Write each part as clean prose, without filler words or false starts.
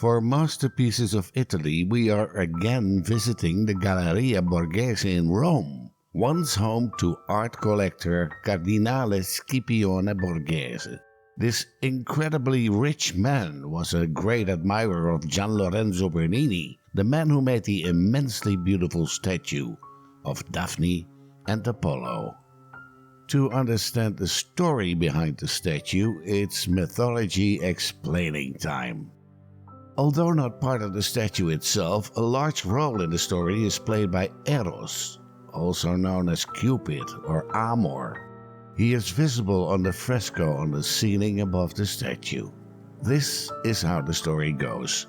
For masterpieces of Italy, we are again visiting the Galleria Borghese in Rome, once home to art collector Cardinal Scipione Borghese. This incredibly rich man was a great admirer of Gian Lorenzo Bernini, the man who made the immensely beautiful statue of Daphne and Apollo. To understand the story behind the statue, it's mythology explaining time. Although not part of the statue itself, a large role in the story is played by Eros, also known as Cupid or Amor. He is visible on the fresco on the ceiling above the statue. This is how the story goes.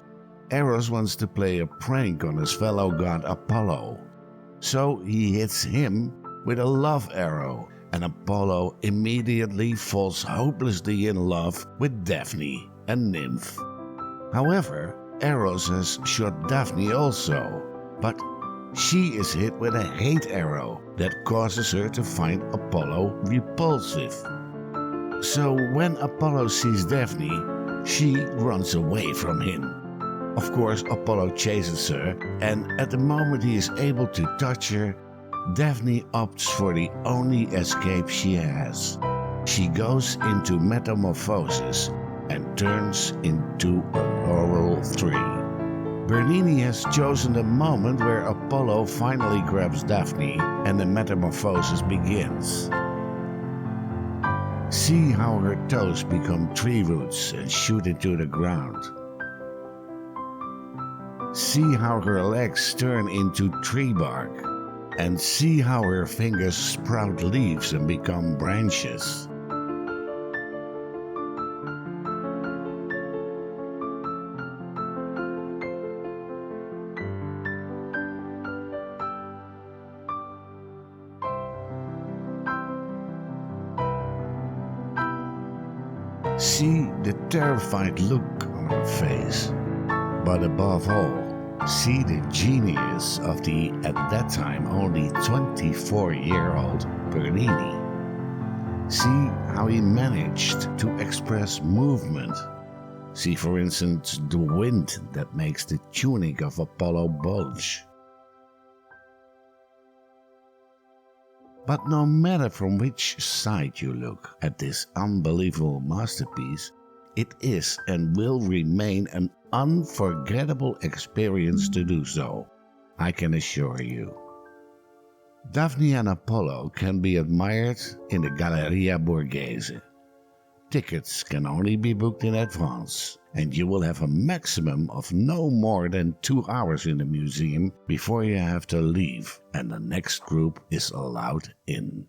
Eros wants to play a prank on his fellow god Apollo, so he hits him with a love arrow, and Apollo immediately falls hopelessly in love with Daphne, a nymph. However, Eros has shot Daphne also, but she is hit with a hate arrow that causes her to find Apollo repulsive. So when Apollo sees Daphne, she runs away from him. Of course, Apollo chases her, and at the moment he is able to touch her, Daphne opts for the only escape she has. She goes into metamorphosis and turns into a laurel tree. Bernini has chosen the moment where Apollo finally grabs Daphne and the metamorphosis begins. See how her toes become tree roots and shoot into the ground. See how her legs turn into tree bark. And see how her fingers sprout leaves and become branches. See the terrified look on her face, but above all, see the genius of the, at that time, only 24-year-old Bernini. See how he managed to express movement. See, for instance, the wind that makes the tunic of Apollo bulge. But no matter from which side you look at this unbelievable masterpiece, it is and will remain an unforgettable experience to do so, I can assure you. Daphne and Apollo can be admired in the Galleria Borghese. Tickets can only be booked in advance, and you will have a maximum of no more than 2 hours in the museum before you have to leave, and the next group is allowed in.